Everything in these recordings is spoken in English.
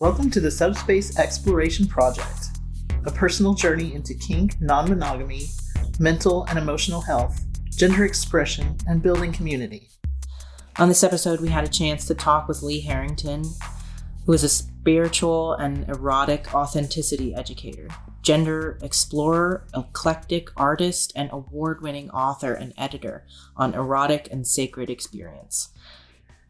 Welcome to the Subspace Exploration Project, a personal journey into kink, non-monogamy, mental and emotional health, gender expression, and building community. On this episode, we had a chance to talk with Lee Harrington, who is a spiritual and erotic authenticity educator, gender explorer, eclectic artist, and award-winning author and editor on erotic and sacred experience.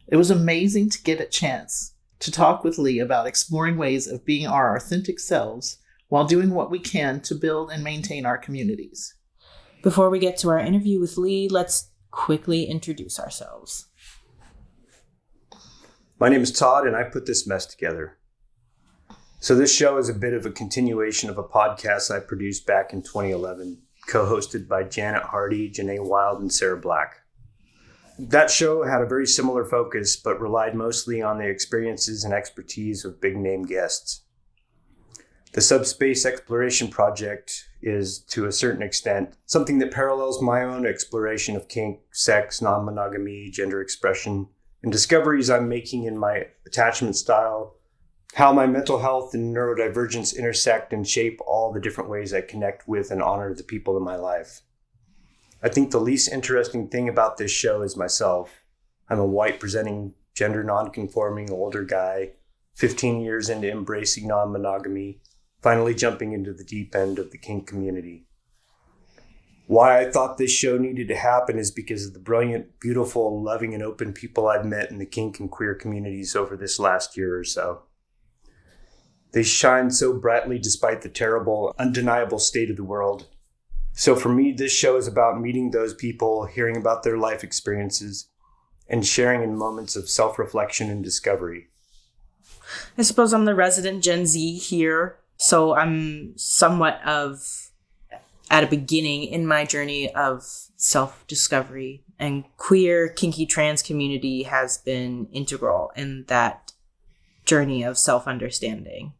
It was amazing to get a chance to talk with Lee about exploring ways of being our authentic selves while doing what we can to build and maintain our communities. Before we get to our interview with Lee, let's quickly introduce ourselves. My name is Todd, and I put this mess together. So this show is a bit of a continuation of a podcast I produced back in 2011, co-hosted by Janet Hardy, Janae Wild, and Sarah Black. That show had a very similar focus, but relied mostly on the experiences and expertise of big-name guests. The Subspace Exploration Project is, to a certain extent, something that parallels my own exploration of kink, sex, non-monogamy, gender expression, and discoveries I'm making in my attachment style, how my mental health and neurodivergence intersect and shape all the different ways I connect with and honor the people in my life. I think the least interesting thing about this show is myself. I'm a white presenting, gender non-conforming older guy, 15 years into embracing non-monogamy, finally jumping into the deep end of the kink community. Why I thought this show needed to happen is because of the brilliant, beautiful, loving, and open people I've met in the kink and queer communities over this last year or so. They shine so brightly despite the terrible, undeniable state of the world. So for me, this show is about meeting those people, hearing about their life experiences, and sharing in moments of self-reflection and discovery. I suppose I'm the resident Gen Z here, so I'm somewhat of at a beginning in my journey of self-discovery, and queer, kinky, trans community has been integral in that journey of self-understanding.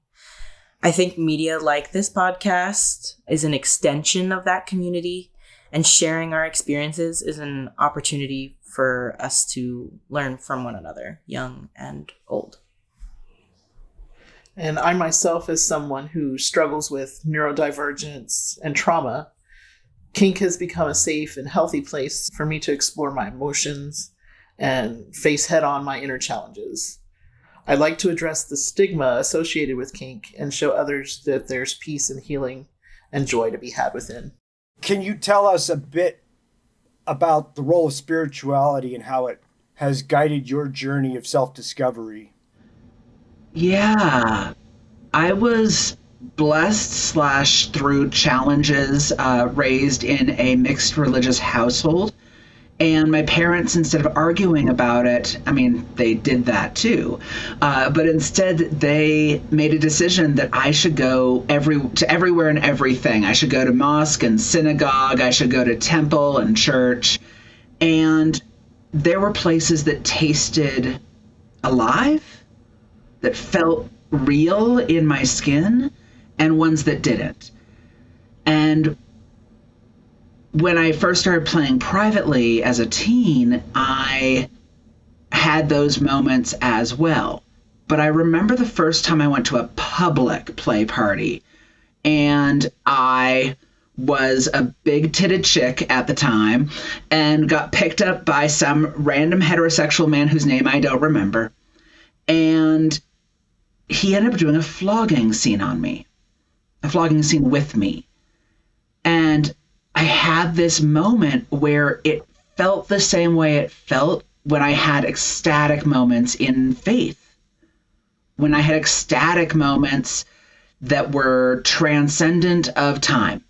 I think media like this podcast is an extension of that community, and sharing our experiences is an opportunity for us to learn from one another, young and old. And I myself, as someone who struggles with neurodivergence and trauma, kink has become a safe and healthy place for me to explore my emotions and face head-on my inner challenges. I like to address the stigma associated with kink and show others that there's peace and healing and joy to be had within. Can you tell us a bit about the role of spirituality and how it has guided your journey of self-discovery? Yeah, I was blessed / through challenges raised in a mixed religious household. And my parents, instead of arguing about it, they did that too, but instead they made a decision that I should go to everywhere and everything. I should go to mosque and synagogue. I should go to temple and church. And there were places that tasted alive, that felt real in my skin, and ones that didn't. And when I first started playing privately as a teen, I had those moments as well. But I remember the first time I went to a public play party, and I was a big-titted chick at the time and got picked up by some random heterosexual man whose name I don't remember. And he ended up doing a flogging scene on me, a flogging scene with me. And I had this moment where it felt the same way it felt when I had ecstatic moments in faith, when I had ecstatic moments that were transcendent of time,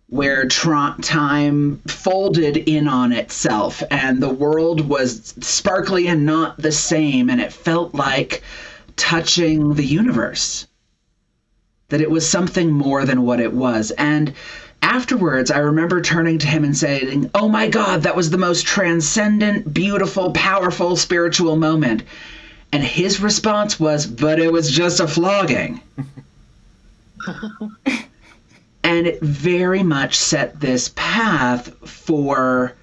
where time folded in on itself and the world was sparkly and not the same, and it felt like touching the universe, that it was something more than what it was. And afterwards, I remember turning to him and saying, "Oh my God, that was the most transcendent, beautiful, powerful, spiritual moment." And his response was, "But it was just a flogging." And it very much set this path for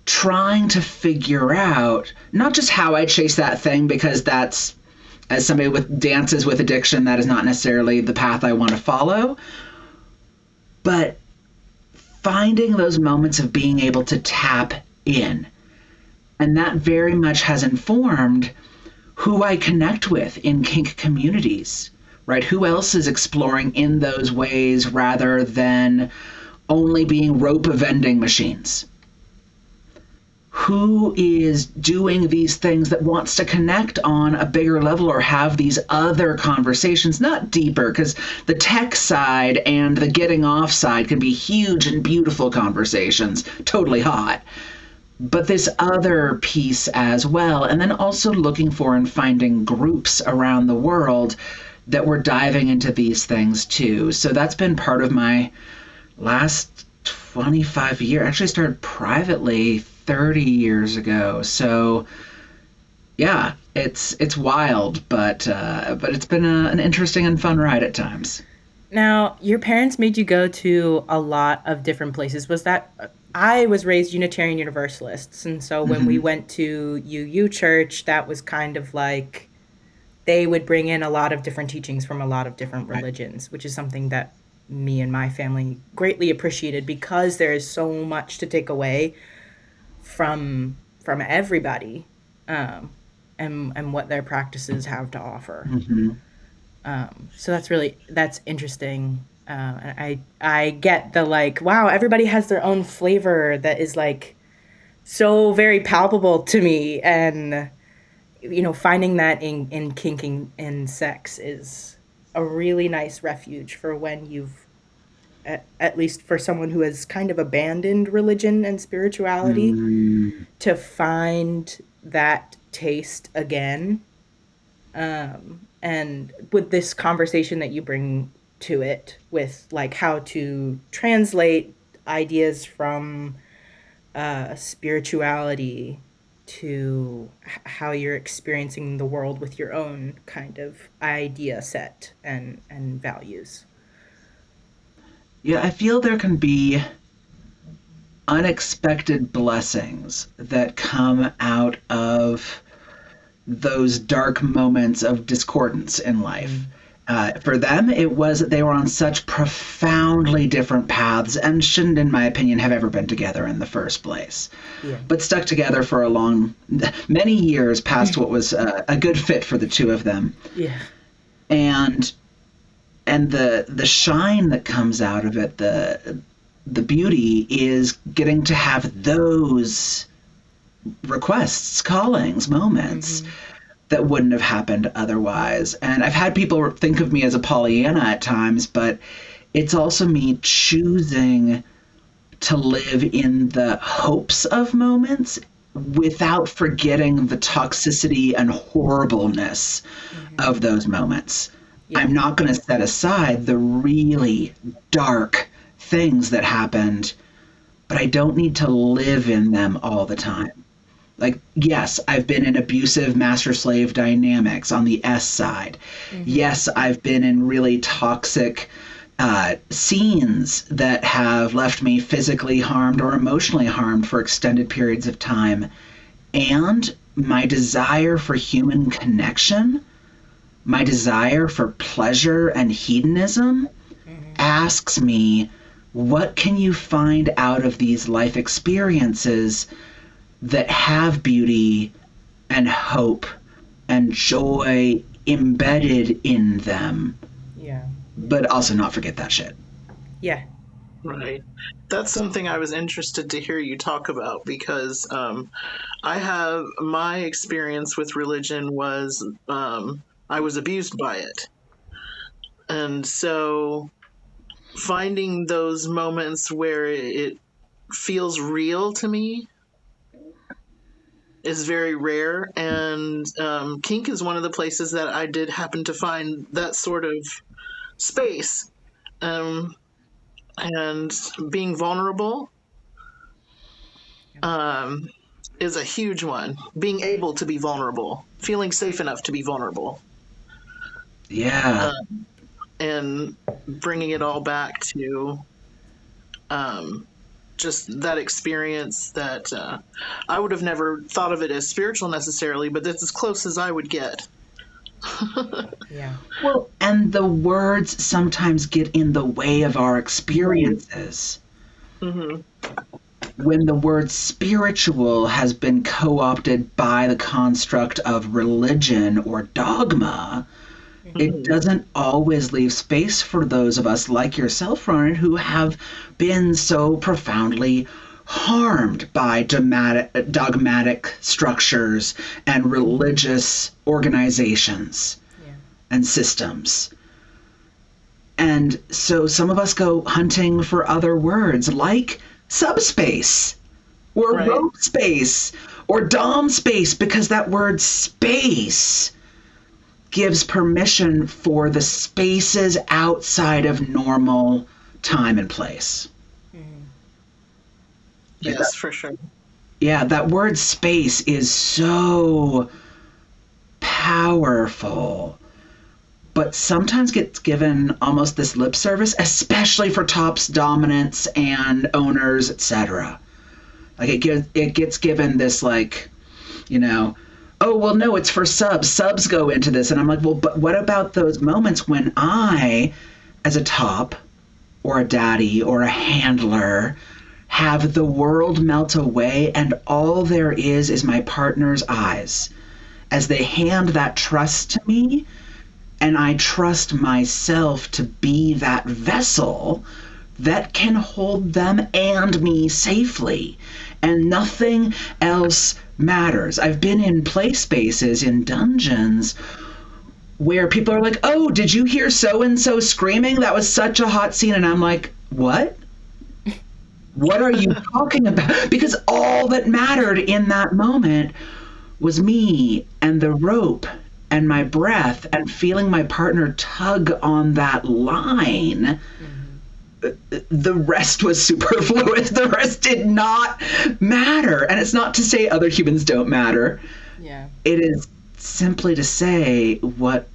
trying to figure out not just how I chase that thing, because that's as somebody with dances with addiction, that is not necessarily the path I want to follow. But finding those moments of being able to tap in, and that very much has informed who I connect with in kink communities, right? Who else is exploring in those ways rather than only being rope vending machines? Who is doing these things that wants to connect on a bigger level or have these other conversations, not deeper, because the tech side and the getting off side can be huge and beautiful conversations, totally hot. But this other piece as well, and then also looking for and finding groups around the world that were diving into these things too. So that's been part of my last 25 years. Actually started privately 30 years ago. So yeah, it's wild, but it's been an interesting and fun ride at times. Now, your parents made you go to a lot of different places. Was that... I was raised Unitarian Universalists, and so when we went to UU Church, that was kind of like they would bring in a lot of different teachings from a lot of different religions, which is something that me and my family greatly appreciated because there is so much to take away from everybody, and what their practices have to offer. So that's interesting. And I get the like, wow, everybody has their own flavor that is like so very palpable to me. And, finding that in kinking and sex is a really nice refuge for when you've, at least for someone who has kind of abandoned religion and spirituality, to find that taste again. And with this conversation that you bring to it with like how to translate ideas from spirituality to how you're experiencing the world with your own kind of idea set and values. Yeah, I feel there can be unexpected blessings that come out of those dark moments of discordance in life. For them, they were on such profoundly different paths and shouldn't, in my opinion, have ever been together in the first place. Yeah. But stuck together for many years past what was a good fit for the two of them. Yeah. And the shine that comes out of it, the beauty is getting to have those requests, callings, moments that wouldn't have happened otherwise. And I've had people think of me as a Pollyanna at times, but it's also me choosing to live in the hopes of moments without forgetting the toxicity and horribleness of those moments. Yeah. I'm not going to set aside the really dark things that happened, but I don't need to live in them all the time. Like, yes, I've been in abusive master-slave dynamics on the S side. Yes, I've been in really toxic scenes that have left me physically harmed or emotionally harmed for extended periods of time. And my desire for human connection, my desire for pleasure and hedonism asks me, what can you find out of these life experiences that have beauty and hope and joy embedded in them? Yeah. But also not forget that shit. Yeah. Right. That's something I was interested to hear you talk about because my experience with religion was I was abused by it. And so finding those moments where it feels real to me is very rare, and kink is one of the places that I did happen to find that sort of space, and being vulnerable is a huge one. Being able to be vulnerable, feeling safe enough to be vulnerable, and bringing it all back to just that experience that I would have never thought of it as spiritual necessarily, but that's as close as I would get. Yeah. Well, and the words sometimes get in the way of our experiences. Mm-hmm. When the word spiritual has been co-opted by the construct of religion or dogma, it doesn't always leave space for those of us like yourself, Ronen, who have been so profoundly harmed by dogmatic structures and religious organizations and systems. And so some of us go hunting for other words like subspace or rope space or dom space, because that word space gives permission for the spaces outside of normal time and place. Yes, for sure. Yeah, that word space is so powerful, but sometimes gets given almost this lip service, especially for tops, dominants, and owners, etc. Like it gets given this, like, you know, oh, well, no, it's for subs. Subs go into this. And I'm like, well, but what about those moments when I, as a top or a daddy or a handler, have the world melt away and all there is my partner's eyes as they hand that trust to me, and I trust myself to be that vessel that can hold them and me safely, and nothing else matters. I've been in play spaces in dungeons where people are like, oh, did you hear so-and-so screaming? That was such a hot scene. And I'm like, what? What are you talking about? Because all that mattered in that moment was me and the rope and my breath and feeling my partner tug on that line. The rest was superfluous. The rest did not matter. And it's not to say other humans don't matter. Yeah. It is simply to say what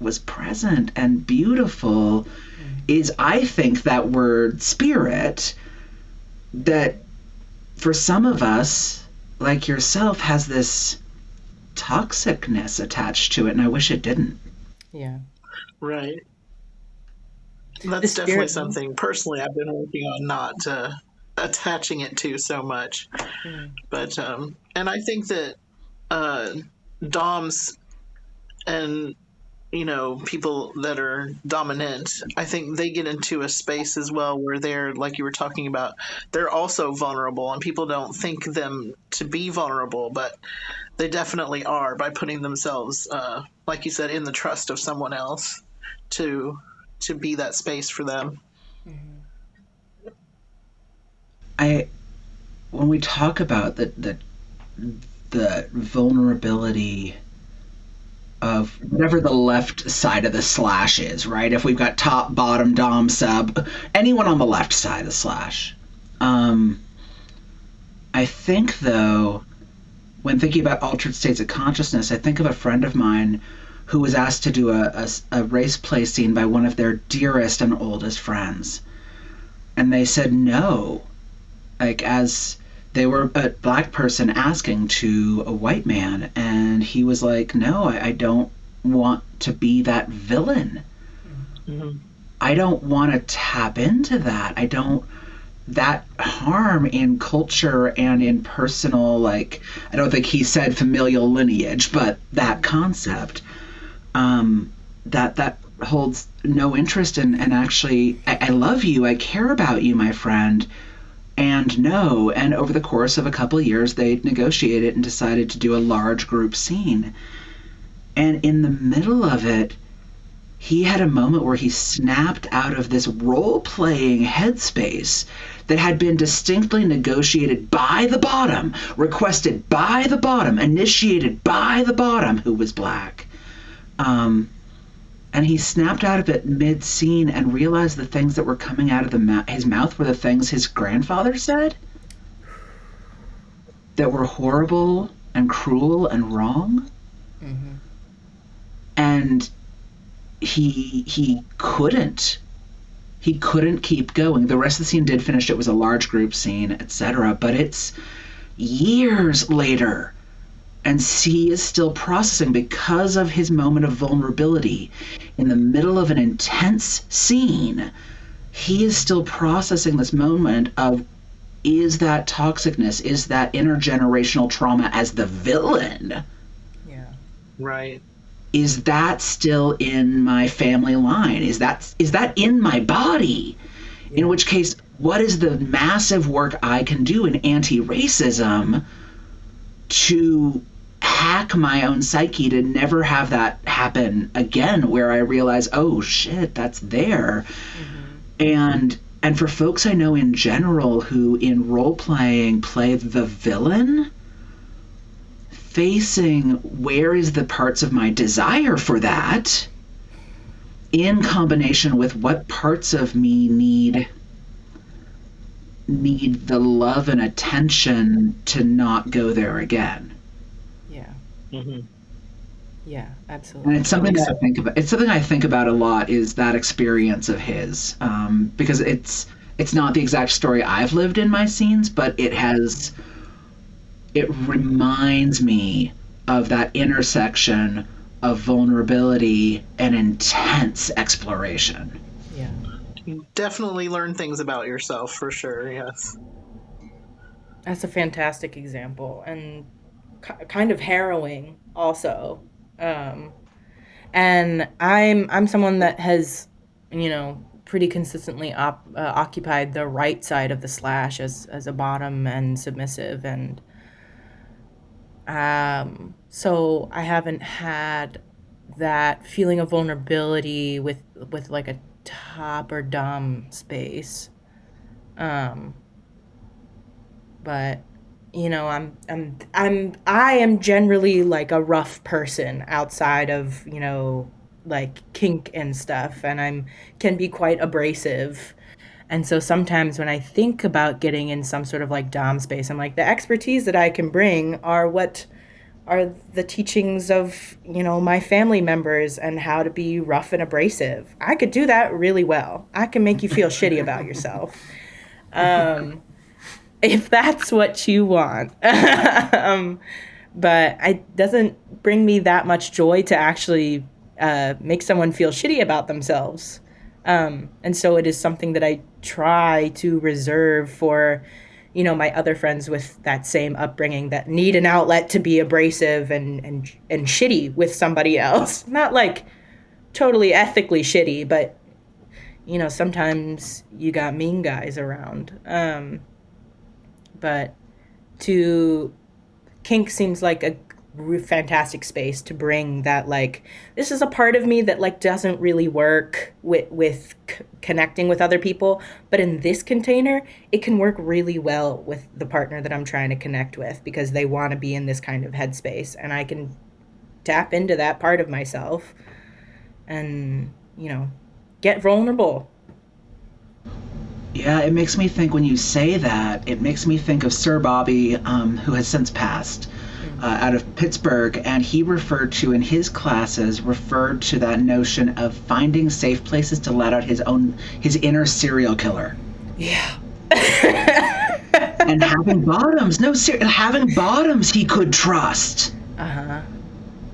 was present and beautiful is, I think, that word spirit that for some of us, like yourself, has this toxicness attached to it, and I wish it didn't. Yeah. Right. That's definitely something personally I've been working on not attaching it to so much. But and I think that DOMs and, you know, people that are dominant, I think they get into a space as well where they're, like you were talking about, they're also vulnerable, and people don't think them to be vulnerable, but they definitely are, by putting themselves, like you said, in the trust of someone else to be that space for them. When we talk about the vulnerability of whatever the left side of the slash is, right? If we've got top, bottom, dom, sub, anyone on the left side of the slash. I think, though, when thinking about altered states of consciousness, I think of a friend of mine who was asked to do a race play scene by one of their dearest and oldest friends. And they said no. Like, as they were a black person asking to a white man, and he was like, no, I don't want to be that villain. I don't want to tap into that. That harm in culture and in personal, like, I don't think he said familial lineage, but that concept, that holds no interest in. And actually, I love you, I care about you, my friend, and no. And over the course of a couple of years, they negotiated and decided to do a large group scene. And in the middle of it, he had a moment where he snapped out of this role-playing headspace that had been distinctly negotiated by the bottom, requested by the bottom, initiated by the bottom, who was black. And he snapped out of it mid-scene and realized the things that were coming out of his mouth were the things his grandfather said that were horrible and cruel and wrong. And he couldn't keep going. The rest of the scene did finish. It was a large group scene, etc. But it's years later And he is still processing because of his moment of vulnerability in the middle of an intense scene. He is still processing this moment of, is that toxicness, is that intergenerational trauma as the villain? Yeah. Right. Is that still in my family line? Is that in my body? Yeah. In which case, what is the massive work I can do in anti-racism to hack my own psyche to never have that happen again, where I realize, oh shit, that's there. Mm-hmm. And for folks I know in general who in role-playing play the villain, facing where is the parts of my desire for that in combination with what parts of me need the love and attention to not go there again. Yeah. Mm-hmm. Yeah, absolutely. And it's something that I think about. It's something I think about a lot, is that experience of his, because it's not the exact story I've lived in my scenes, but it reminds me of that intersection of vulnerability and intense exploration. Yeah. You definitely learn things about yourself, for sure, yes. That's a fantastic example, and kind of harrowing also. And I'm someone that has, pretty consistently occupied the right side of the slash as a bottom and submissive, and so I haven't had that feeling of vulnerability with like a top or dom space. But I am generally like a rough person outside of, like kink and stuff, and can be quite abrasive. And so sometimes when I think about getting in some sort of like dom space, I'm like, the expertise that I can bring are the teachings of, my family members and how to be rough and abrasive. I could do that really well. I can make you feel shitty about yourself. If that's what you want. But it doesn't bring me that much joy to actually make someone feel shitty about themselves. And so it is something that I try to reserve for, my other friends with that same upbringing that need an outlet to be abrasive and shitty with somebody else. Not like totally ethically shitty, but, sometimes you got mean guys around. But kink seems like a fantastic space to bring that, like, this is a part of me that like doesn't really work with connecting with other people, but in this container it can work really well with the partner that I'm trying to connect with, because they want to be in this kind of headspace, and I can tap into that part of myself and get vulnerable. Yeah, it makes me think, when you say that, it makes me think of Sir Bobby, who has since passed, out of Pittsburgh, and he referred to in his classes that notion of finding safe places to let out his inner serial killer. Yeah. And having bottoms he could trust. Uh-huh.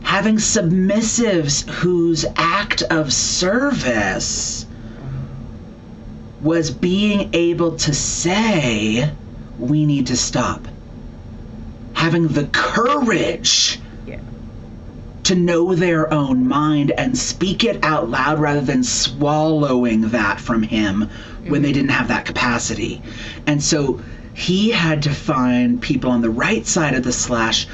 Having submissives whose act of service was being able to say, we need to stop. Having the courage to know their own mind and speak it out loud rather than swallowing that from him when they didn't have that capacity. And so he had to find people on the right side of the slash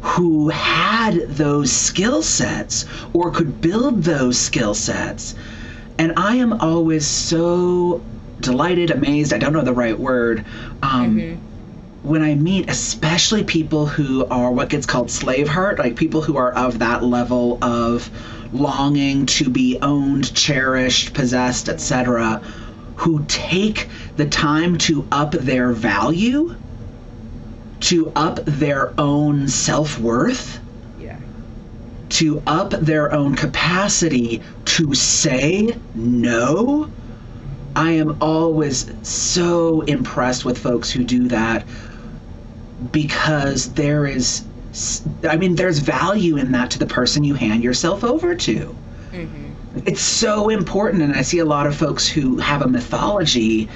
who had those skill sets or could build those skill sets. And I am always so delighted, amazed, I don't know the right word, when I meet especially people who are what gets called slave heart, like people who are of that level of longing to be owned, cherished, possessed, etc., who take the time to up their value, to up their own self-worth, to up their own capacity to say no. I am always so impressed with folks who do that, because there is I mean, there's value in that to the person you hand yourself over to. It's so important. And I see a lot of folks who have a mythology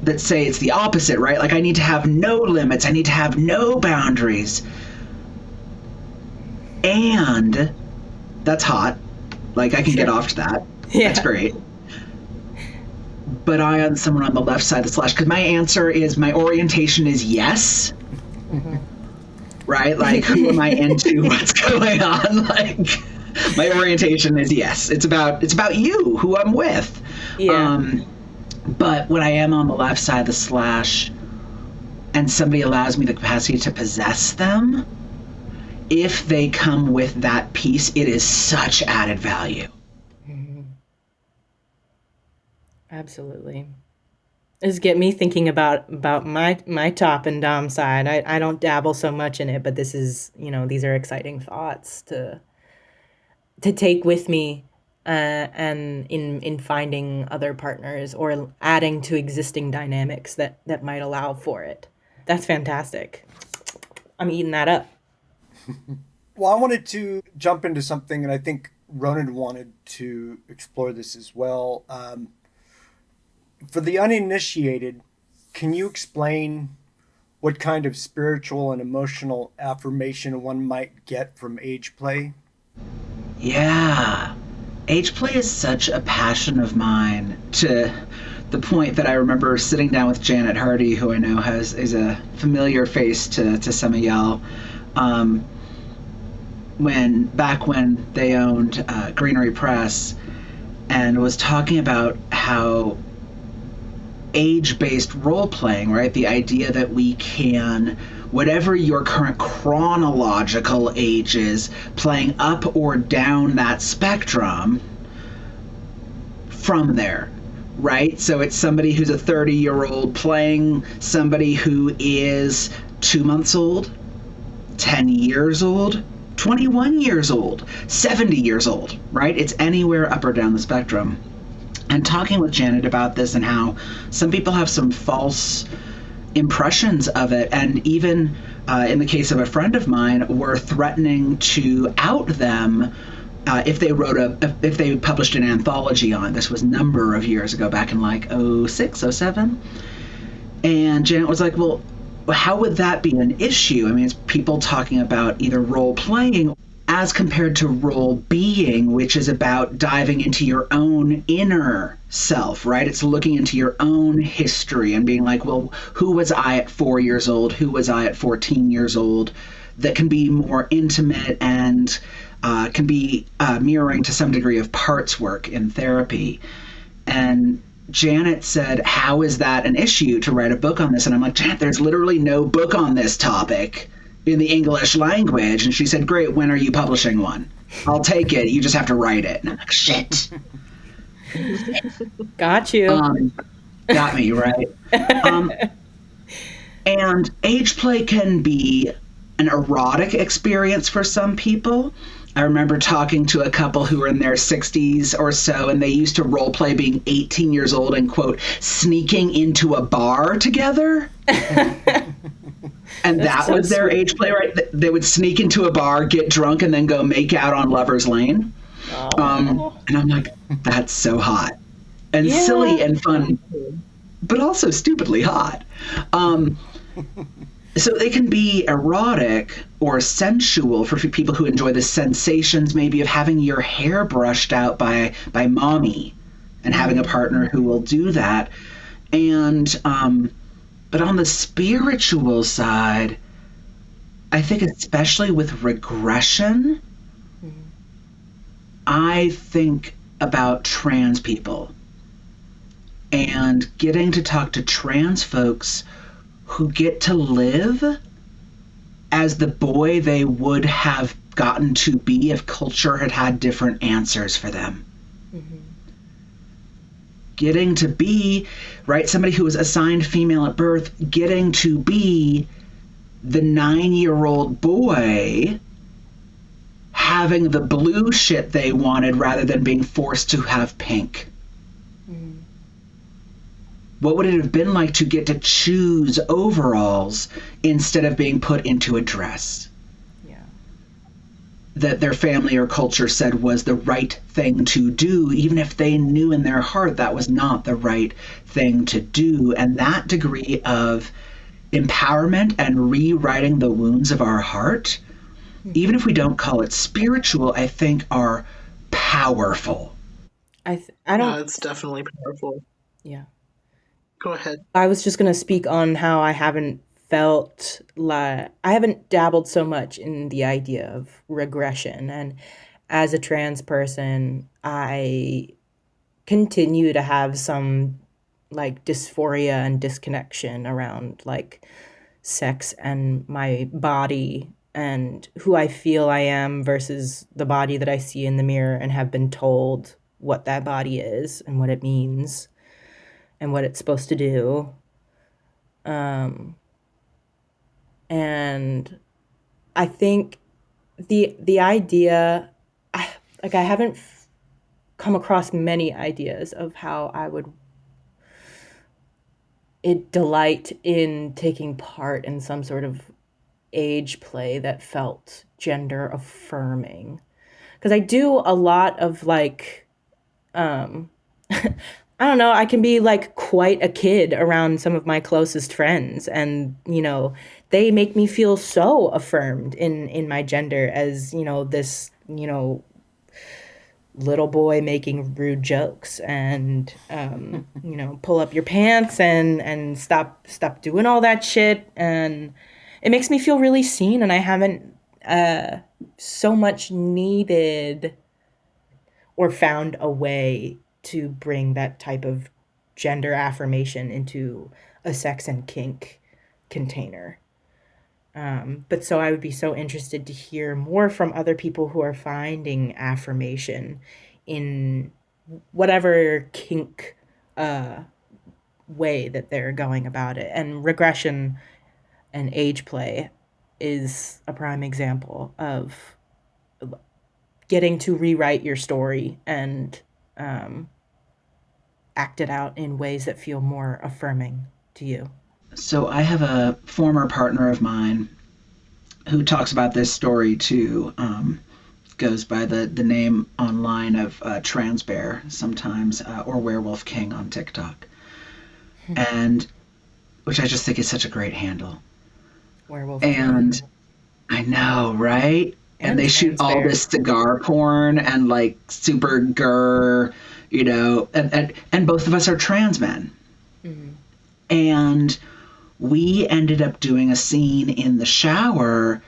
that say it's the opposite, right? Like, I need to have no limits. I need to have no boundaries. And that's hot. Like, I can get off to that. Yeah. That's great. But I am someone on the left side of the slash, because my answer is, my orientation is yes. Right? Like, who am I into? What's going on? Like, my orientation is yes. It's about you, who I'm with. Yeah. But when I am on the left side of the slash and somebody allows me the capacity to possess them, if they come with that piece, it is such added value. Absolutely. This get me thinking about my top and dom side. I don't dabble so much in it, but this is, these are exciting thoughts to take with me and in finding other partners or adding to existing dynamics that might allow for it. That's fantastic. I'm eating that up. Well, I wanted to jump into something, and I think Ronen wanted to explore this as well. For the uninitiated, can you explain what kind of spiritual and emotional affirmation one might get from age play? Yeah. Age play is such a passion of mine, to the point that I remember sitting down with Janet Hardy, who I know is a familiar face to some of y'all, when they owned Greenery Press, and was talking about how age-based role-playing, right? The idea that we can, whatever your current chronological age is, playing up or down that spectrum from there, right? So it's somebody who's a 30-year-old playing somebody who is 2 months old, 10 years old, 21 years old, 70 years old, right? It's anywhere up or down the spectrum. And talking with Janet about this and how some people have some false impressions of it, and even in the case of a friend of mine, were threatening to out them if they published an anthology on it. This was a number of years ago, back in like 06, 07. And Janet was like, well, how would that be an issue? I mean, it's people talking about either role playing as compared to role being, which is about diving into your own inner self, right? It's looking into your own history and being like, well, who was I at 4 years old? Who was I at 14 years old? That can be more intimate and can be mirroring to some degree of parts work in therapy. And Janet said, how is that an issue to write a book on this? And I'm like, Janet, there's literally no book on this topic in the English language. And she said, great, when are you publishing one? I'll take it. You just have to write it. And I'm like, shit. Got you. Got me, right? And age play can be an erotic experience for some people. I remember talking to a couple who were in their 60s or so, and they used to role play being 18 years old and, quote, sneaking into a bar together. And that was their age play, right? They would sneak into a bar, get drunk, and then go make out on Lover's Lane. And I'm like, that's so hot. And silly and fun, but also stupidly hot. So they can be erotic or sensual for people who enjoy the sensations maybe of having your hair brushed out by mommy and having a partner who will do that. And but on the spiritual side, I think especially with regression, I think about trans people and getting to talk to trans folks who get to live as the boy they would have gotten to be if culture had had different answers for them. Getting to be, right, somebody who was assigned female at birth, getting to be the 9-year-old boy having the blue shit they wanted rather than being forced to have pink. What would it have been like to get to choose overalls instead of being put into a dress? Yeah. That their family or culture said was the right thing to do, even if they knew in their heart that was not the right thing to do. And that degree of empowerment and rewriting the wounds of our heart, even if we don't call it spiritual, I think are powerful. I don't. It's definitely powerful. Yeah. Go ahead. I was just going to speak on how I haven't dabbled so much in the idea of regression. And as a trans person, I continue to have some like dysphoria and disconnection around like sex and my body and who I feel I am versus the body that I see in the mirror and have been told what that body is and what it means and what it's supposed to do. And I think the idea, I haven't come across many ideas of how I would delight in taking part in some sort of age play that felt gender affirming. Because I do a lot of like, I don't know, I can be like quite a kid around some of my closest friends, and they make me feel so affirmed in my gender as this little boy making rude jokes and pull up your pants and stop doing all that shit, and it makes me feel really seen, and I haven't so much needed or found a way to bring that type of gender affirmation into a sex and kink container. But so I would be so interested to hear more from other people who are finding affirmation in whatever kink way that they're going about it. And regression and age play is a prime example of getting to rewrite your story and act it out in ways that feel more affirming to you. So I have a former partner of mine who talks about this story too. Goes by the name online of Trans Bear sometimes, or Werewolf King on TikTok, and which I just think is such a great handle. Werewolf and King. I know, right? And they shoot all this cigar porn and like super grr, and both of us are trans men. Mm-hmm. And we ended up doing a scene in the shower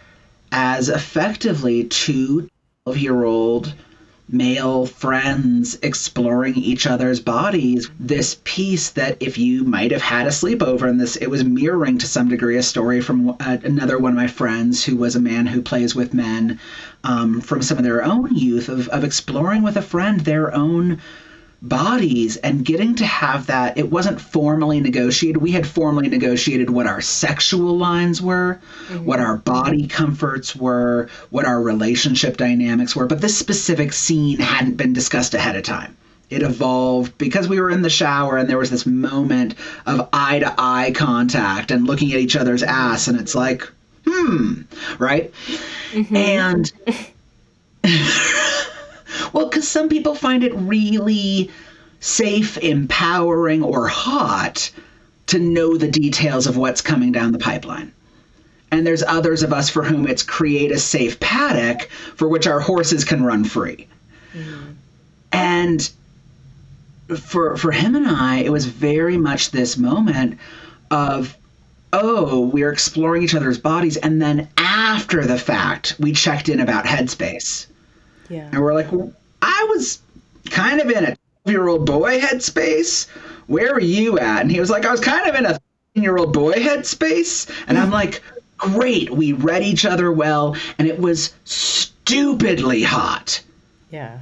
as effectively two 12-year-old male friends exploring each other's bodies. This piece that if you might have had a sleepover, and it was mirroring to some degree a story from another one of my friends who was a man who plays with men, from some of their own youth of exploring with a friend their own bodies and getting to have that. It wasn't formally negotiated. We had formally negotiated what our sexual lines were, mm-hmm. what our body comforts were, what our relationship dynamics were, but this specific scene hadn't been discussed ahead of time. It evolved because we were in the shower and there was this moment of eye-to-eye contact and looking at each other's ass, and it's like, right? Mm-hmm. And well, because some people find it really safe, empowering, or hot to know the details of what's coming down the pipeline. And there's others of us for whom it's create a safe paddock for which our horses can run free. Mm-hmm. And for him and I, it was very much this moment of, we're exploring each other's bodies. And then after the fact, we checked in about headspace. Yeah. And we're like, I was kind of in a 12-year-old boy headspace. Where were you at? And he was like, I was kind of in a 13-year-old boy headspace. And I'm like, great. We read each other well. And it was stupidly hot. Yeah.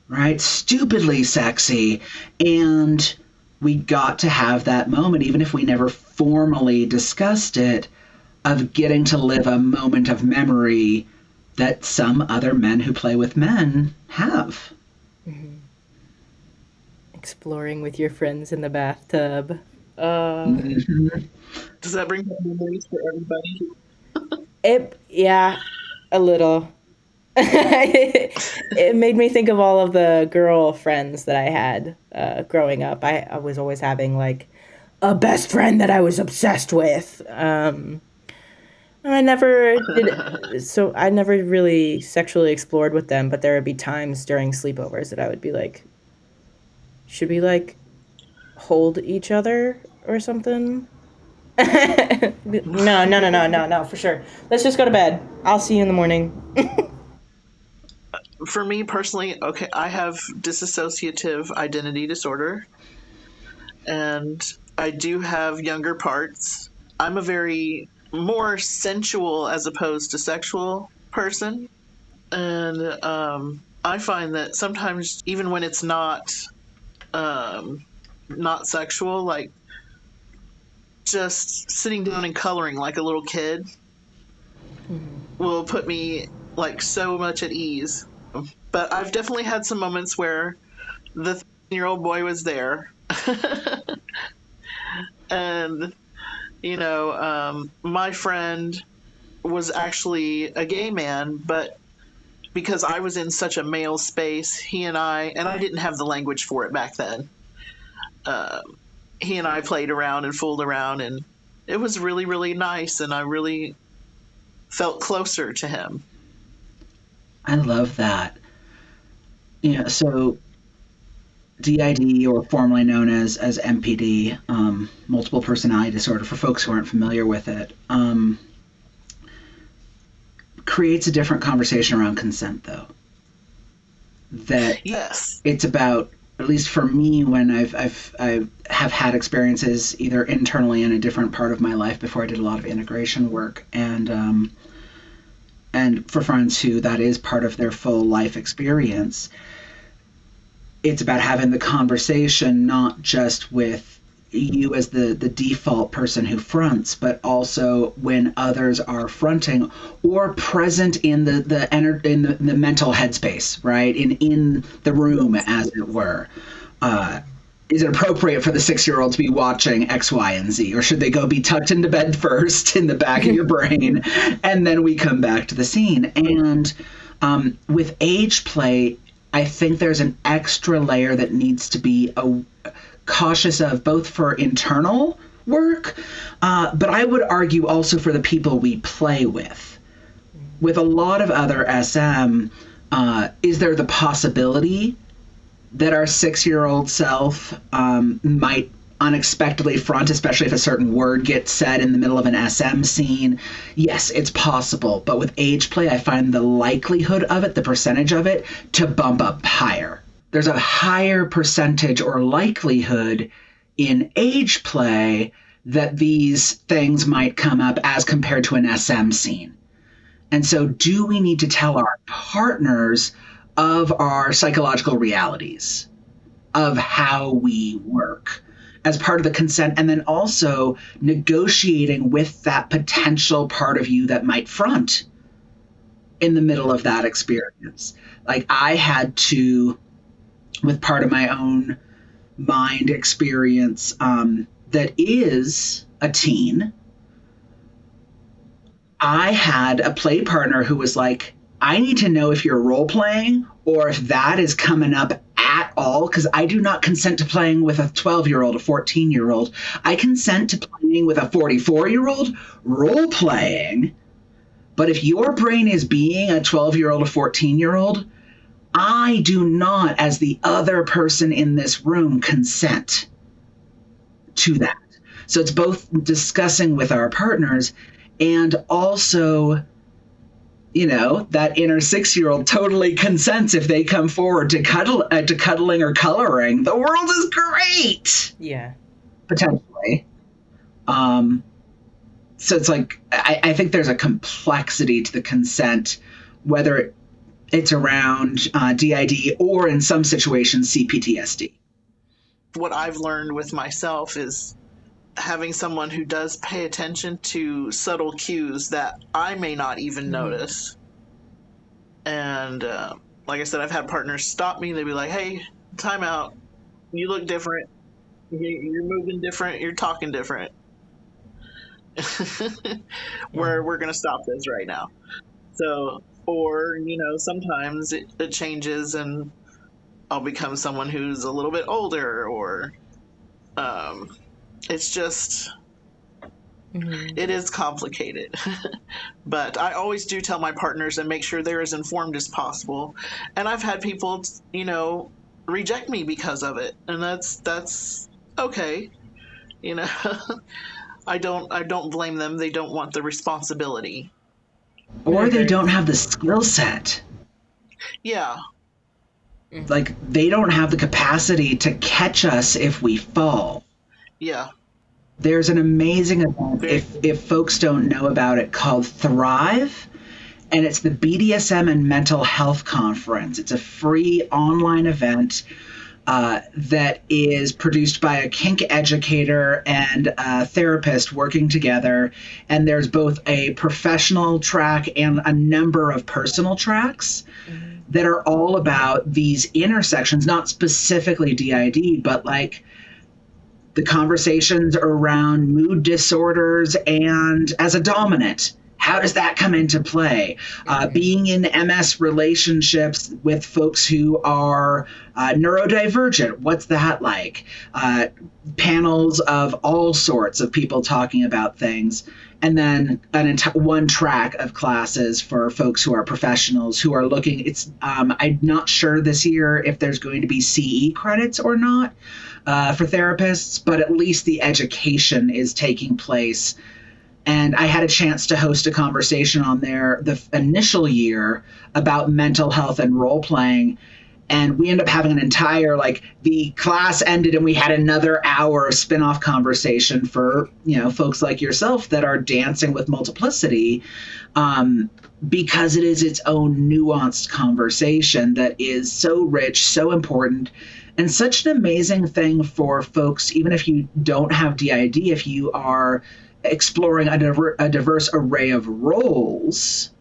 Right? Stupidly sexy. And we got to have that moment, even if we never formally discussed it, of getting to live a moment of memory that some other men who play with men have. Mm-hmm. Exploring with your friends in the bathtub. Does that bring back memories for everybody? Yeah, a little. It made me think of all of the girl friends that I had growing up. I was always having like a best friend that I was obsessed with. I never did, so I never really sexually explored with them, but there would be times during sleepovers that I would be like, should we like hold each other or something? No, for sure. Let's just go to bed. I'll see you in the morning. For me personally, okay, I have dissociative identity disorder, and I do have younger parts. I'm a very more sensual as opposed to sexual person, and I find that sometimes even when it's not sexual, like just sitting down and coloring like a little kid will put me like so much at ease. But I've definitely had some moments where the 13-year-old boy was there. And, my friend was actually a gay man, but because I was in such a male space, and I didn't have the language for it back then. He and I played around and fooled around, and it was really, really nice, and I really felt closer to him. I love that. So DID, or formerly known as MPD, multiple personality disorder, for folks who aren't familiar with it, creates a different conversation around consent, though. That yes, it's about, at least for me, when I have had experiences either internally in a different part of my life before I did a lot of integration work, and for friends who that is part of their full life experience, it's about having the conversation not just with you as the default person who fronts, but also when others are fronting or present in the mental headspace, right? In the room, as it were. Is it appropriate for the 6-year-old to be watching X, Y, and Z? Or should they go be tucked into bed first in the back of your brain, and then we come back to the scene? And with age play, I think there's an extra layer that needs to be cautious of, both for internal work, but I would argue also for the people we play with. With a lot of other SM, is there the possibility that our 6-year-old self might unexpectedly front, especially if a certain word gets said in the middle of an SM scene? Yes, it's possible. But with age play, I find the likelihood of it, the percentage of it, to bump up higher. There's a higher percentage or likelihood in age play that these things might come up as compared to an SM scene. And so do we need to tell our partners of our psychological realities, of how we work as part of the consent, and then also negotiating with that potential part of you that might front in the middle of that experience? Like, I had to, with part of my own mind experience that is a teen, I had a play partner who was like, I need to know if you're role playing or if that is coming up at all, because I do not consent to playing with a 12-year-old, a 14-year-old. I consent to playing with a 44-year-old role playing. But if your brain is being a 12-year-old, a 14-year-old, I do not, as the other person in this room, consent to that. So it's both discussing with our partners and also, that inner 6-year-old totally consents if they come forward to cuddling or coloring. The world is great. Yeah. Potentially. So it's like, I think there's a complexity to the consent, whether it's around DID or in some situations CPTSD. What I've learned with myself is having someone who does pay attention to subtle cues that I may not even notice. And like I said, I've had partners stop me. They'd be like, hey, time out. You look different. You're moving different. You're talking different. We're gonna stop this right now. So, or sometimes it changes, and I'll become someone who's a little bit older, or it's just it is complicated. But I always do tell my partners and make sure they're as informed as possible. And I've had people, reject me because of it, and that's okay. I don't blame them. They don't want the responsibility. Or they don't have the skill set. Yeah. Like, they don't have the capacity to catch us if we fall. Yeah. There's an amazing event, if folks don't know about it, called Thrive. And it's the BDSM and Mental Health Conference. It's a free online event that is produced by a kink educator and a therapist working together. And there's both a professional track and a number of personal tracks that are all about these intersections, not specifically DID, but like the conversations around mood disorders and as a dominant. How does that come into play? Being in MS relationships with folks who are neurodivergent, what's that like? Panels of all sorts of people talking about things. And then one track of classes for folks who are professionals who are looking. I'm not sure this year if there's going to be CE credits or not for therapists, but at least the education is taking place. And I had a chance to host a conversation on there the initial year about mental health and role playing. And we ended up having an entire, the class ended and we had another hour of spin-off conversation for, folks like yourself that are dancing with multiplicity, because it is its own nuanced conversation that is so rich, so important, and such an amazing thing for folks, even if you don't have DID, if you are exploring a diverse array of roles,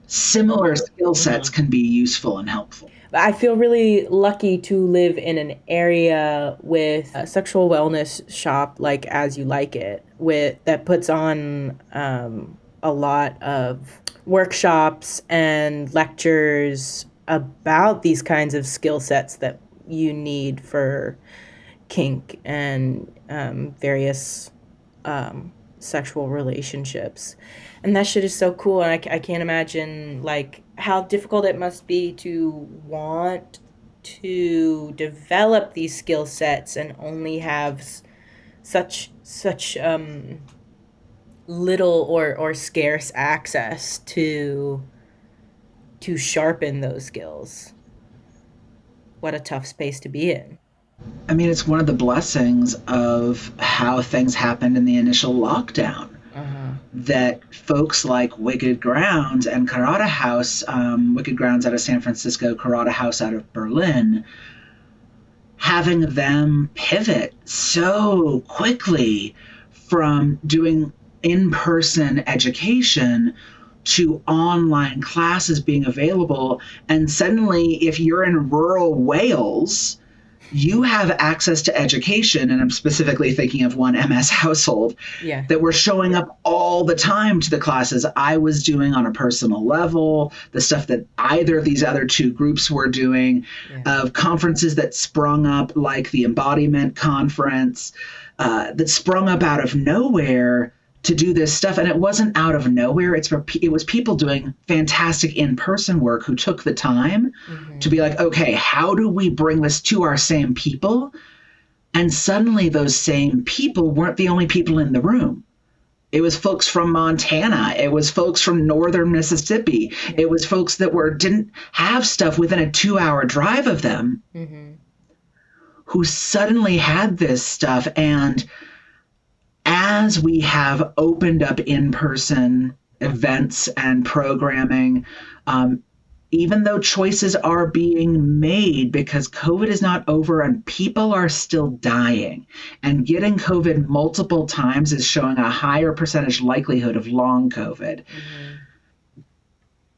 similar skill sets can be useful and helpful. I feel really lucky to live in an area with a sexual wellness shop like As You Like It, that puts on a lot of workshops and lectures about these kinds of skill sets that you need for kink and various sexual relationships. And that shit is so cool. And I can't imagine how difficult it must be to want to develop these skill sets and only have such little or scarce access to sharpen those skills. What a tough space to be in. I mean, it's one of the blessings of how things happened in the initial lockdown. That folks like Wicked Grounds and Karate House, Wicked Grounds out of San Francisco, Karate House out of Berlin, having them pivot so quickly from doing in-person education to online classes being available. And suddenly, if you're in rural Wales, you have access to education, and I'm specifically thinking of one MS household that were showing up all the time to the classes I was doing on a personal level, the stuff that either of these other two groups were doing, of conferences that sprung up like the Embodiment Conference, that sprung up out of nowhere to do this stuff. And it wasn't out of nowhere. It was people doing fantastic in-person work who took the time to be like, okay, how do we bring this to our same people? And suddenly those same people weren't the only people in the room. It was folks from Montana. It was folks from northern Mississippi. It was folks that didn't have stuff within a 2-hour drive of them who suddenly had this stuff. And as we have opened up in-person events and programming, even though choices are being made because COVID is not over and people are still dying, and getting COVID multiple times is showing a higher percentage likelihood of long COVID.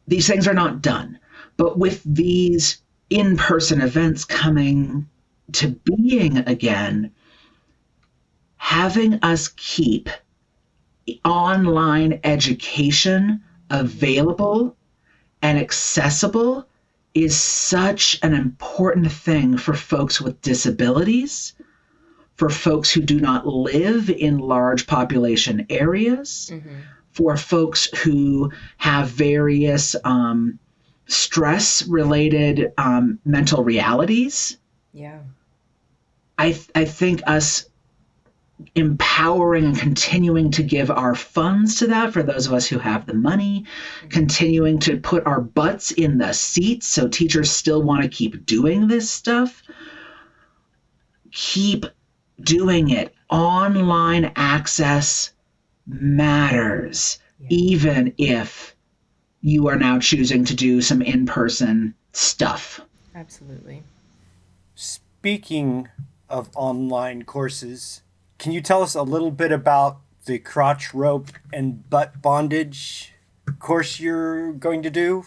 These things are not done. But with these in-person events coming to being again, having us keep online education available and accessible is such an important thing for folks with disabilities, for folks who do not live in large population areas, for folks who have various stress-related mental realities. Yeah. I think us empowering and continuing to give our funds to that for those of us who have the money, continuing to put our butts in the seats so teachers still want to keep doing this stuff, keep doing it. Online access matters, even if you are now choosing to do some in-person stuff. Absolutely. Speaking of online courses, can you tell us a little bit about the crotch rope and butt bondage course you're going to do?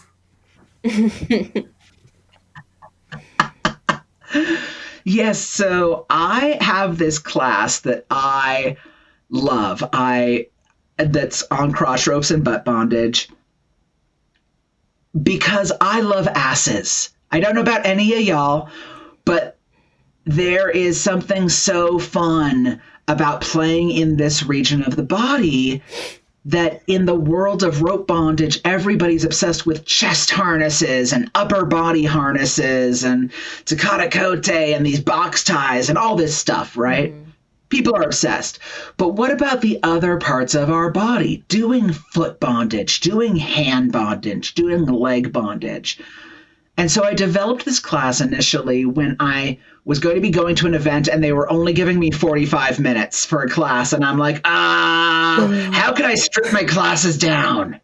Yes, so I have this class that I love. That's on crotch ropes and butt bondage because I love asses. I don't know about any of y'all, but there is something so fun about playing in this region of the body that in the world of rope bondage, everybody's obsessed with chest harnesses and upper body harnesses and Takata Kote and these box ties and all this stuff, right? People are obsessed. But what about the other parts of our body? Doing foot bondage, doing hand bondage, doing leg bondage. And so I developed this class initially when I was going to be going to an event and they were only giving me 45 minutes for a class. And I'm like, how could I strip my classes down?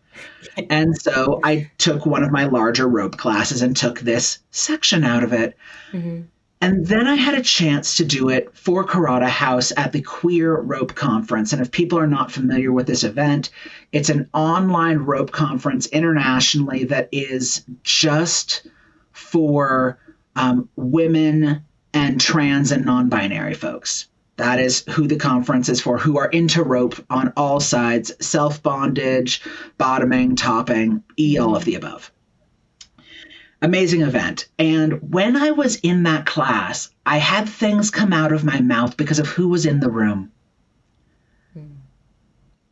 And so I took one of my larger rope classes and took this section out of it. And then I had a chance to do it for Karada House at the Queer Rope Conference. And if people are not familiar with this event, it's an online rope conference internationally that is just for women and trans and non-binary folks. That is who the conference is for, who are into rope on all sides, self-bondage, bottoming, topping, all of the above. Amazing event. And when I was in that class, I had things come out of my mouth because of who was in the room.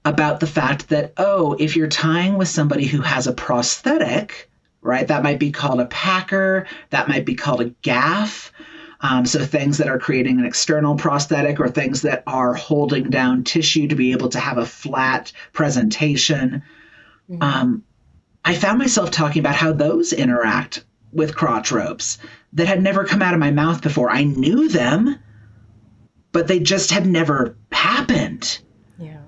About the fact that, if you're tying with somebody who has a prosthetic, right, that might be called a packer, that might be called a gaff. So things that are creating an external prosthetic or things that are holding down tissue to be able to have a flat presentation. I found myself talking about how those interact with crotch ropes that had never come out of my mouth before. I knew them, but they just had never happened. Yeah.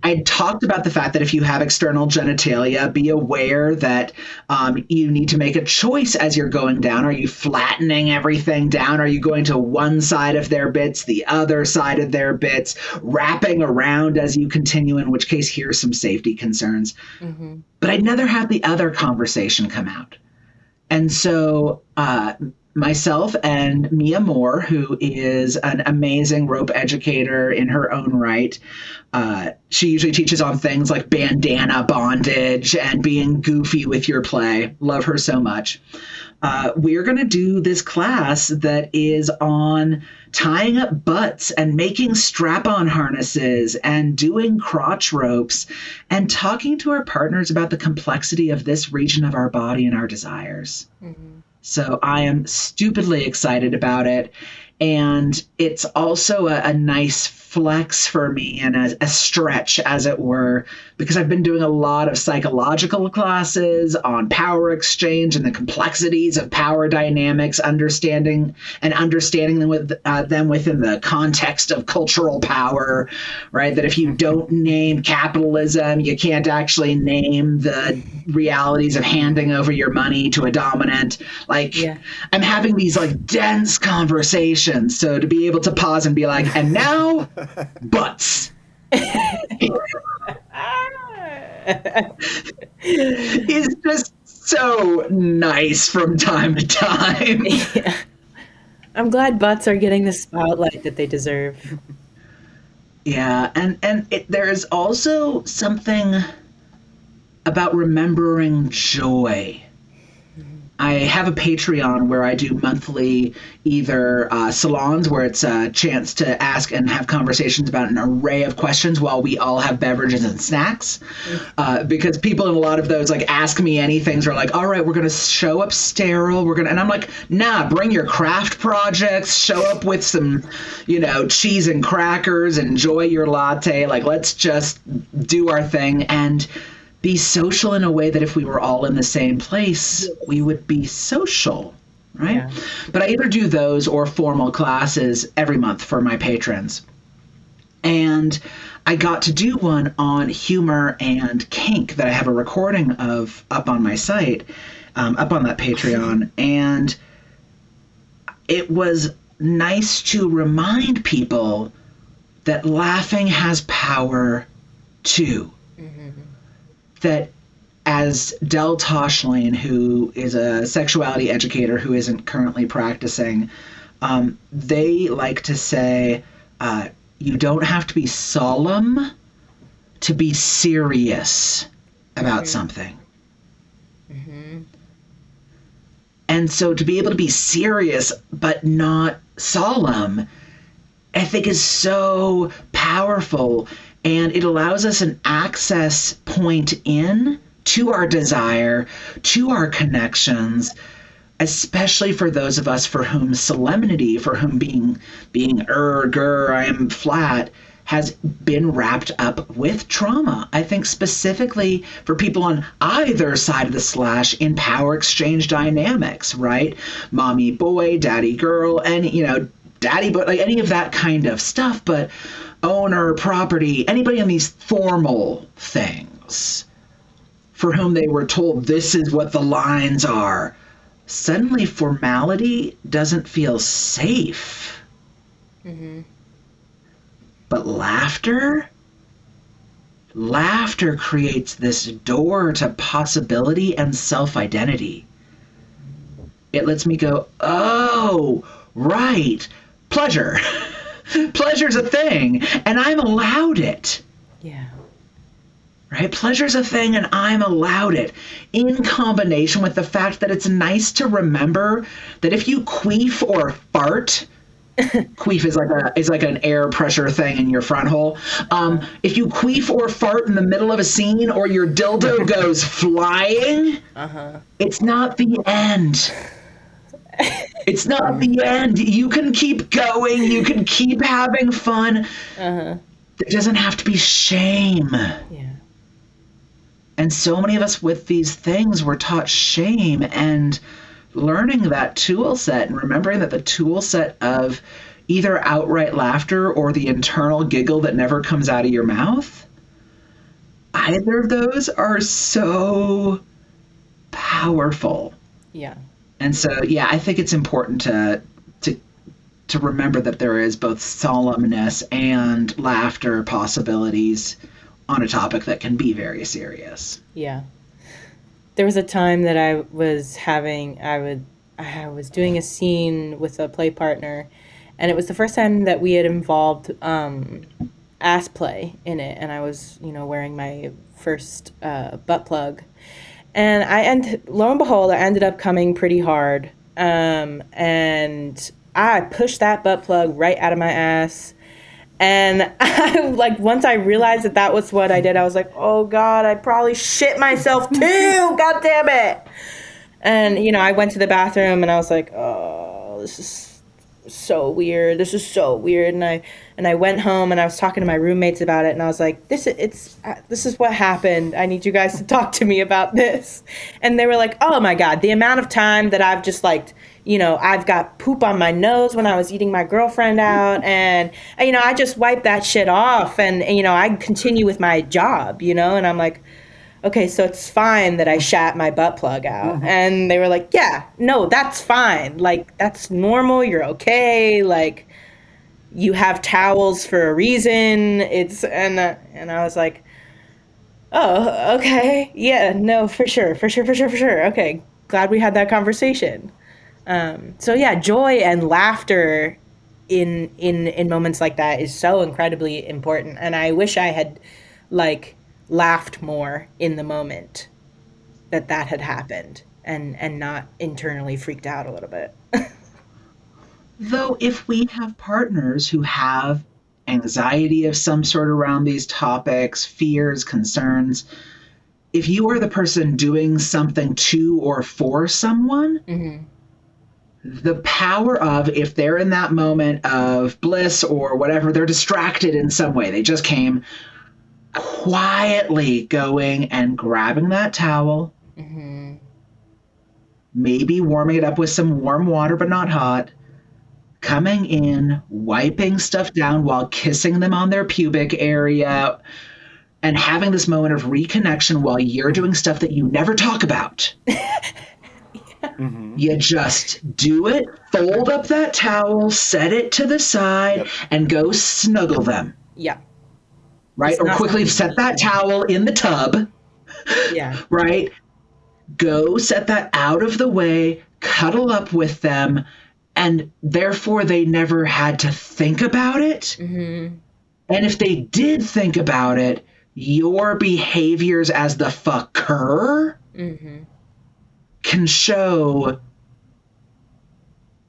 I talked about the fact that if you have external genitalia, be aware that you need to make a choice as you're going down. Are you flattening everything down? Are you going to one side of their bits, the other side of their bits, wrapping around as you continue, in which case here's some safety concerns. But I'd never had the other conversation come out. And so myself and Mia Moore, who is an amazing rope educator in her own right, she usually teaches on things like bandana bondage and being goofy with your play. Love her so much. We're going to do this class that is on tying up butts and making strap-on harnesses and doing crotch ropes and talking to our partners about the complexity of this region of our body and our desires. So I am stupidly excited about it. And it's also a nice flex for me and a stretch, as it were, because I've been doing a lot of psychological classes on power exchange and the complexities of power dynamics, understanding them with them within the context of cultural power, right? That if you don't name capitalism, you can't actually name the realities of handing over your money to a dominant. I'm having these dense conversations. So to be able to pause and be like, and now butts. It's just so nice from time to time. Yeah. I'm glad butts are getting the spotlight that they deserve. Yeah, and there's also something about remembering joy. I have a Patreon where I do monthly either salons where it's a chance to ask and have conversations about an array of questions while we all have beverages and snacks. Because people in a lot of those like ask me anything. They're like, all right, we're going to show up sterile. And I'm like, nah, bring your craft projects, show up with some, cheese and crackers, enjoy your latte. Like, let's just do our thing and be social in a way that if we were all in the same place, we would be social, right? Yeah. But I either do those or formal classes every month for my patrons. And I got to do one on humor and kink that I have a recording of up on my site, up on that Patreon. And it was nice to remind people that laughing has power too. That as Del Toshleen, who is a sexuality educator who isn't currently practicing, they like to say, you don't have to be solemn to be serious about something. Mm-hmm. And so to be able to be serious but not solemn, I think is so powerful. And it allows us an access point in to our desire, to our connections, especially for those of us for whom solemnity, for whom being I am flat, has been wrapped up with trauma. I think specifically for people on either side of the slash in power exchange dynamics, right? Mommy boy, daddy girl, and daddy boy, like any of that kind of stuff, but owner, property, anybody on these formal things for whom they were told this is what the lines are, suddenly formality doesn't feel safe. Mm-hmm. But laughter creates this door to possibility and self-identity. It lets me go, oh, right, pleasure. Pleasure's a thing, and I'm allowed it. Yeah. Right? Pleasure's a thing, and I'm allowed it. In combination with the fact that it's nice to remember that if you queef or fart, queef is like an air pressure thing in your front hole. If you queef or fart in the middle of a scene, or your dildo goes flying, it's not the end. It's not the end. You can keep going. You can keep having fun. There doesn't have to be shame. Yeah. And so many of us with these things were taught shame, and learning that tool set and remembering that the tool set of either outright laughter or the internal giggle that never comes out of your mouth, either of those are so powerful. Yeah. And so, yeah, I think it's important to remember that there is both solemnness and laughter possibilities on a topic that can be very serious. Yeah. There was a time that I was doing a scene with a play partner, and it was the first time that we had involved ass play in it, and I was, wearing my first butt plug. And lo and behold, I ended up coming pretty hard. And I pushed that butt plug right out of my ass. And once I realized that was what I did, I was like, oh God, I probably shit myself too. God damn it. And, I went to the bathroom and I was like, oh, this is so weird. This is so weird. And I went home and I was talking to my roommates about it, and I was like, this is what happened. I need you guys to talk to me about this. And they were like, oh my God, the amount of time that I've just I've got poop on my nose when I was eating my girlfriend out, and I just wiped that shit off, and I continue with my job, and I'm like, okay, so it's fine that I shat my butt plug out. Mm-hmm. And they were like, yeah, no, that's fine. That's normal. You're okay. You have towels for a reason. And I was like, oh, okay. Yeah, no, for sure. Okay. Glad we had that conversation. So yeah, joy and laughter in moments like that is so incredibly important. And I wish I had like laughed more in the moment that had happened and not internally freaked out a little bit. Though if we have partners who have anxiety of some sort around these topics, fears, concerns, if you are the person doing something to or for someone, Mm-hmm. the power of, if they're in that moment of bliss or whatever, they're distracted in some way, they just came, quietly going and grabbing that towel, Mm-hmm. maybe warming it up with some warm water but not hot, coming in, wiping stuff down while kissing them on their pubic area, and having this moment of reconnection while you're doing stuff that you never talk about. Mm-hmm. You just do it, fold up that towel, set it to the side, Yep. and go snuggle them. Yeah. Right? It's Or not quickly something- set that towel in the tub. Yeah. Right? Go set that out of the way, cuddle up with them, and therefore they never had to think about it. Mm-hmm. And if they did think about it, your behaviors as the fucker Mm-hmm. can show,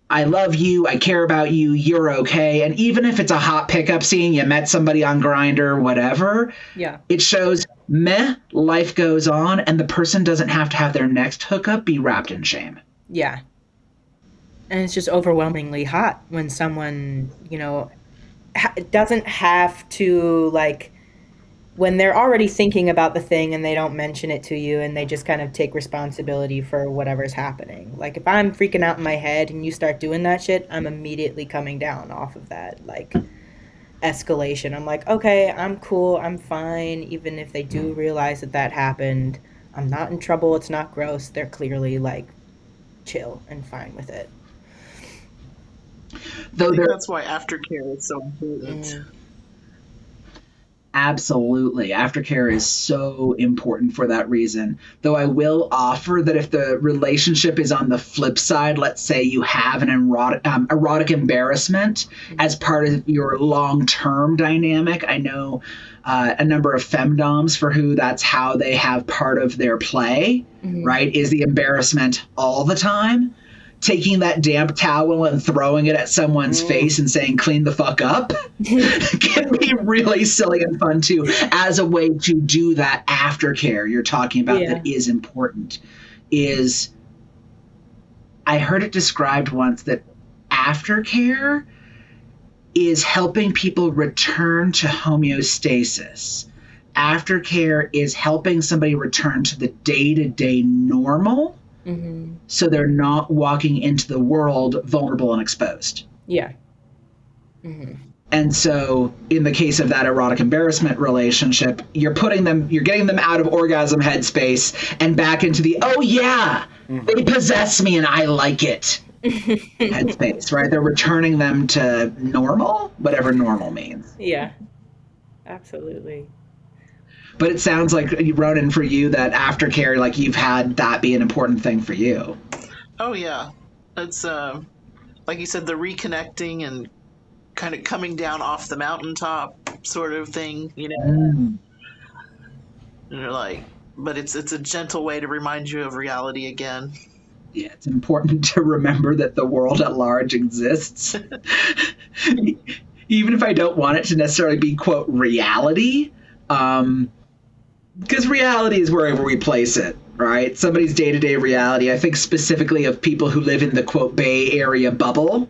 I love you, I care about you, you're okay. And even if it's a hot pickup scene, you met somebody on Grindr, whatever, Yeah. it shows, meh, life goes on, and the person doesn't have to have their next hookup be wrapped in shame. Yeah. And it's just overwhelmingly hot when someone, doesn't have to, like, when they're already thinking about the thing and they don't mention it to you and they just kind of take responsibility for whatever's happening. Like, if I'm freaking out in my head and you start doing that shit, I'm immediately coming down off of that, like, escalation. I'm like, okay, I'm cool, I'm fine. Even if they do realize that happened, I'm not in trouble, it's not gross. They're clearly, like, chill and fine with it. Though I think there, that's why aftercare is so important. absolutely, aftercare is so important for that reason. Though I will offer that if the relationship is on the flip side, let's say you have an erotic embarrassment as part of your long-term dynamic. I know a number of femdoms for who that's how they have part of their play, right, is the embarrassment all the time. Taking that damp towel and throwing it at someone's face and saying, clean the fuck up, can be really silly and fun too, as a way to do that aftercare you're talking about that is important. Is, I heard it described once that aftercare is helping people return to homeostasis. Aftercare is helping somebody return to the day-to-day normal. Mm-hmm. So they're not walking into the world vulnerable and exposed. Yeah. Mm-hmm. And so in the case of that erotic embarrassment relationship, you're getting them out of orgasm headspace and back into the, oh yeah, they possess me and I like it headspace, right? They're returning them to normal, whatever normal means. Yeah. Absolutely. But it sounds like, Ronen, for you, that aftercare, like you've had that be an important thing for you. Oh yeah, it's like you said, the reconnecting and kind of coming down off the mountaintop sort of thing, And you're like, but it's a gentle way to remind you of reality again. Yeah, it's important to remember that the world at large exists. Even if I don't want it to necessarily be, quote, reality, because reality is wherever we place it, right? Somebody's day-to-day reality. I think specifically of people who live in the, quote, Bay Area bubble,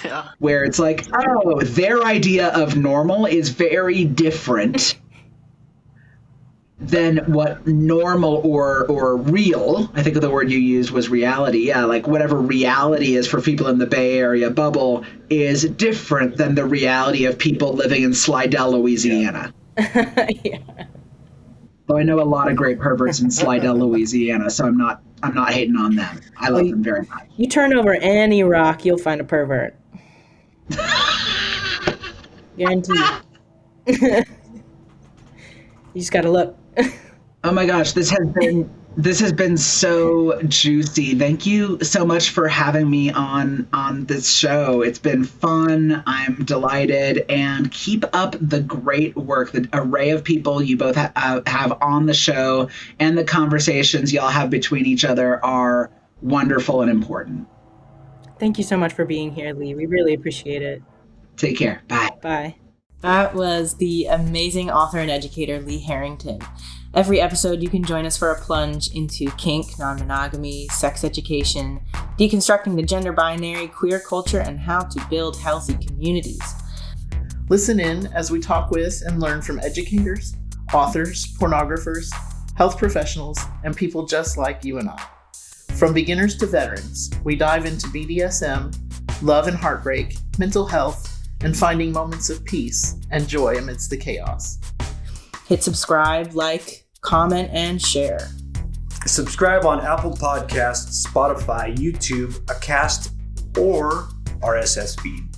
Yeah. where it's like, oh, their idea of normal is very different than what normal or real, I think the word you used was reality. Yeah, like whatever reality is for people in the Bay Area bubble is different than the reality of people living in Slidell, Louisiana. Yeah. Though I know a lot of great perverts in Slidell, Louisiana, so I'm not hating on them. I love them very much. You turn over any rock, you'll find a pervert. Guaranteed. You just gotta look. Oh my gosh, this has been This has been so juicy. Thank you so much for having me on this show. It's been fun. I'm delighted. And keep up the great work. The array of people you both have on the show and the conversations y'all have between each other are wonderful and important. Thank you so much for being here, Lee. We really appreciate it. Take care. Bye. Bye. That was the amazing author and educator, Lee Harrington. Every episode, you can join us for a plunge into kink, non-monogamy, sex education, deconstructing the gender binary, queer culture, and how to build healthy communities. Listen in as we talk with and learn from educators, authors, pornographers, health professionals, and people just like you and I. From beginners to veterans, we dive into BDSM, love and heartbreak, mental health, and finding moments of peace and joy amidst the chaos. Hit subscribe, like, comment, and share. Subscribe on Apple Podcasts, Spotify, YouTube, Acast, or RSS feed.